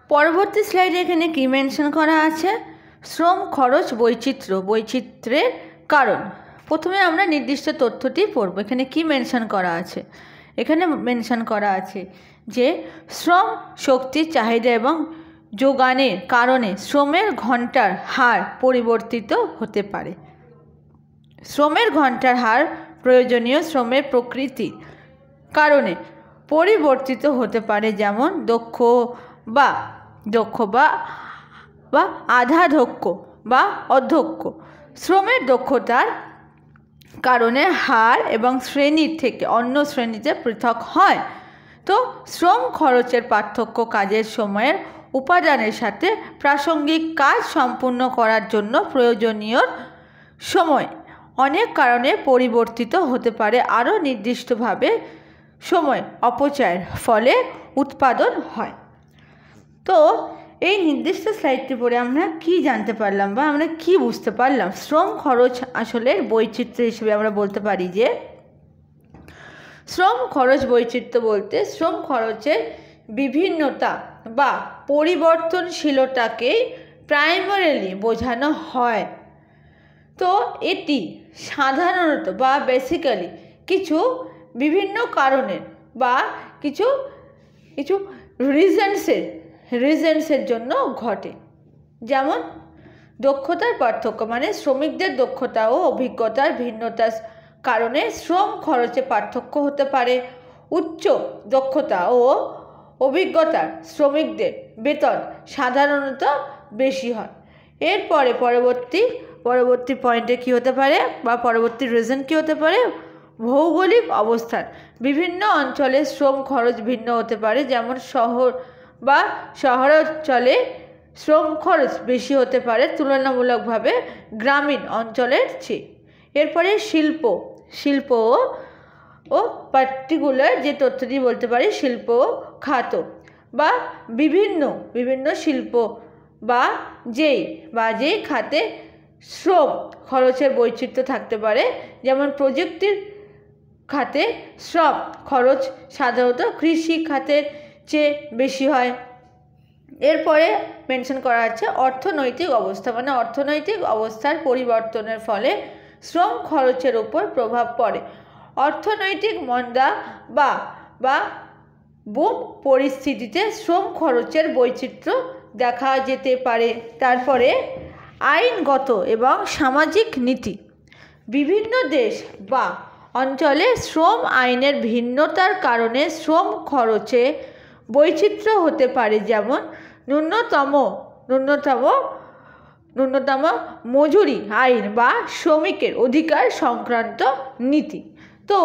পরবর্তী স্লাইডে এখানে কি মেনশন করা আছে, শ্রম খরচ বৈচিত্র্যের কারণ। প্রথমে আমরা নির্দিষ্ট তথ্যটি পড়ব। এখানে কি মেনশন করা আছে, এখানে মেনশন করা আছে যে শ্রম শক্তির চাহিদা এবং যোগানের কারণে শ্রমের ঘন্টার হার পরিবর্তিত হতে পারে। শ্রমের ঘন্টার হার প্রয়োজনীয় শ্রমের প্রকৃতির কারণে পরিবর্তিত হতে পারে, যেমন দক্ষ বা আধা দক্ষ বা অদক্ষ। শ্রমের দক্ষতার কারণে হার এবং শ্রেণীর থেকে অন্য শ্রেণীতে পৃথক হয়। তো শ্রম খরচের পার্থক্য কাজের সময়ের উপাদানের সাথে প্রাসঙ্গিক কাজ সম্পূর্ণ করার জন্য প্রয়োজনীয় সময় অনেক কারণে পরিবর্তিত হতে পারে। আরও নির্দিষ্টভাবে সময় অপচয়ের ফলে উৎপাদন হয়। তো এই নির্দিষ্ট স্লাইডটি পড়ে আমরা কি জানতে পারলাম বা আমরা কি বুঝতে পারলাম? শ্রম খরচ আসলে বৈচিত্র্য হিসেবে আমরা বলতে পারি যে শ্রম খরচ বৈচিত্র্য বলতে শ্রম খরচের বিভিন্নতা বা পরিবর্তনশীলতাকেই প্রাইমারিলি বোঝানো হয়। তো এটি সাধারণত বা বেসিক্যালি কিছু বিভিন্ন কারণের বা কিছু রিজনসের জন্য ঘটে। যেমন দক্ষতার পার্থক্য, মানে শ্রমিকদের দক্ষতা ও অভিজ্ঞতার ভিন্নতার কারণে শ্রম খরচে পার্থক্য হতে পারে। উচ্চ দক্ষতা ও অভিজ্ঞতার শ্রমিকদের বেতন সাধারণত বেশি হয়। এরপরে পরবর্তী পয়েন্টে কি হতে পারে বা পরবর্তী রিজন কি হতে পারে? ভৌগোলিক অবস্থান। বিভিন্ন অঞ্চলে শ্রম খরচ ভিন্ন হতে পারে, যেমন শহরাঞ্চলে শ্রম খরচ বেশি হতে পারে তুলনামূলকভাবে গ্রামীণ অঞ্চলের চেয়ে। এরপরে শিল্প ও পার্টিকুলার যে তথ্যটি বলতে পারি শিল্প খাত বা বিভিন্ন শিল্প বা যেই খাতে শ্রম খরচের বৈচিত্র্য থাকতে পারে। যেমন প্রযুক্তির খাতে শ্রম খরচ সাধারণত কৃষি খাতের চেয়ে বেশি হয়। এরপরে মেনশন করা আছে অর্থনৈতিক অবস্থা, মানে অর্থনৈতিক অবস্থার পরিবর্তনের ফলে শ্রম খরচের উপর প্রভাব পড়ে। অর্থনৈতিক মন্দা বা বুম পরিস্থিতিতে শ্রম খরচের বৈচিত্র্য দেখা যেতে পারে। তারপরে আইনগত এবং সামাজিক নীতি। বিভিন্ন দেশ বা অঞ্চলে শ্রম আইনের ভিন্নতার কারণে শ্রম খরচে বৈচিত্র্য হতে পারে, যেমন ন্যূনতম মজুরি আইন বা শ্রমিকের অধিকার সংক্রান্ত নীতি। তো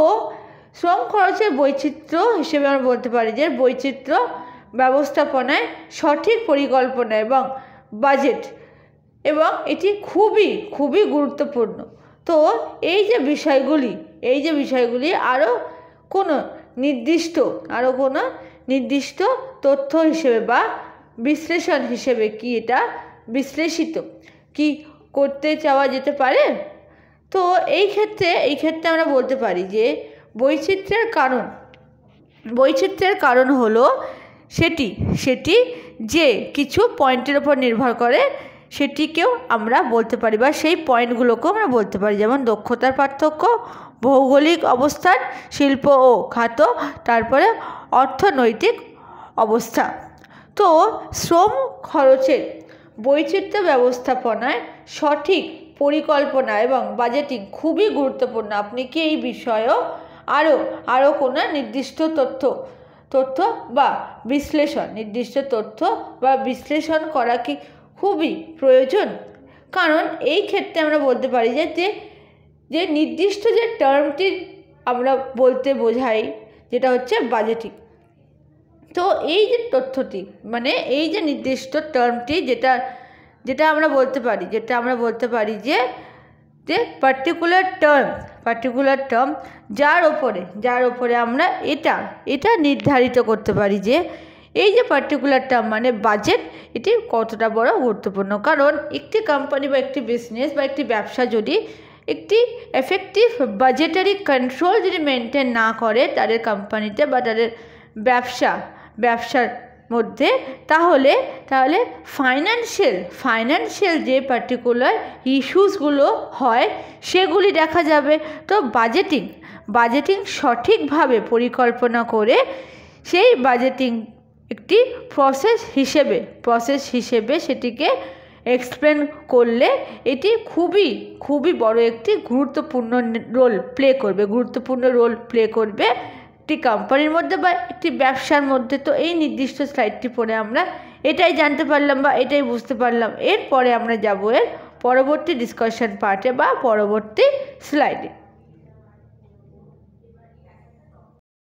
শ্রম খরচের বৈচিত্র্য হিসেবে আমরা বলতে পারি যে বৈচিত্র্য ব্যবস্থাপনায় সঠিক পরিকল্পনা এবং বাজেট এবং এটি খুবই গুরুত্বপূর্ণ। তো এই যে বিষয়গুলি আরও কোনো নির্দিষ্ট তথ্য হিসেবে বা বিশ্লেষণ হিসেবে কি এটা বিশ্লেষিত কি করতে চাওয়া যেতে পারে। তো এই ক্ষেত্রে আমরা বলতে পারি যে বৈচিত্র্যের কারণ হলো সেটি যে কিছু পয়েন্টের উপর নির্ভর করে সেটিকেও আমরা বলতে পারি বা সেই পয়েন্টগুলোকেও আমরা বলতে পারি, যেমন দক্ষতার পার্থক্য, ভৌগোলিক অবস্থান, শিল্প ও খাত, তারপরে অর্থনৈতিক অবস্থা। তো শ্রম খরচের বৈচিত্র্য ব্যবস্থাপনায় সঠিক পরিকল্পনা এবং বাজেটিং খুবই গুরুত্বপূর্ণ। আপনি কি এই বিষয়েও আরও কোনো নির্দিষ্ট তথ্য বা বিশ্লেষণ করা কি খুবই প্রয়োজন? কারণ এই ক্ষেত্রে আমরা বলতে পারি যে নির্দিষ্ট যে টার্মটি আমরা বলতে বোঝাই যেটা হচ্ছে বাজেটিং। তো এই যে তথ্যটি, মানে এই যে নির্দিষ্ট টার্মটি যেটা আমরা বলতে পারি যে পার্টিকুলার টার্ম যার উপরে আমরা এটা নির্ধারিত করতে পারি যে এই যে পার্টিকুলার টার্ম মানে বাজেট, এটি কতটা বড় গুরুত্বপূর্ণ। কারণ একটি কোম্পানি বা একটি বিজনেস বা একটি ব্যবসা যদি একটি এফেক্টিভ বাজেটারি কন্ট্রোল যদি মেনটেন না করে তাদের কোম্পানিতে বা তাদের ব্যবসার মধ্যে, তাহলে ফাইন্যান্সিয়াল যে পার্টিকুলার ইস্যুসগুলো হয় সেগুলি দেখা যাবে। তো বাজেটিং সঠিকভাবে পরিকল্পনা করে সেই বাজেটিং একটি প্রসেস হিসেবে সেটিকে এক্সপ্লেন করলে এটি খুবই বড় একটি গুরুত্বপূর্ণ রোল প্লে করবে একটি কোম্পানির মধ্যে বা একটি ব্যবসার মধ্যে। তো এই নির্দিষ্ট স্লাইডটি পড়ে আমরা এটাই জানতে পারলাম বা এটাই বুঝতে পারলাম। এরপরে আমরা যাব এর পরবর্তী ডিসকাশন পার্টে বা পরবর্তী স্লাইডে।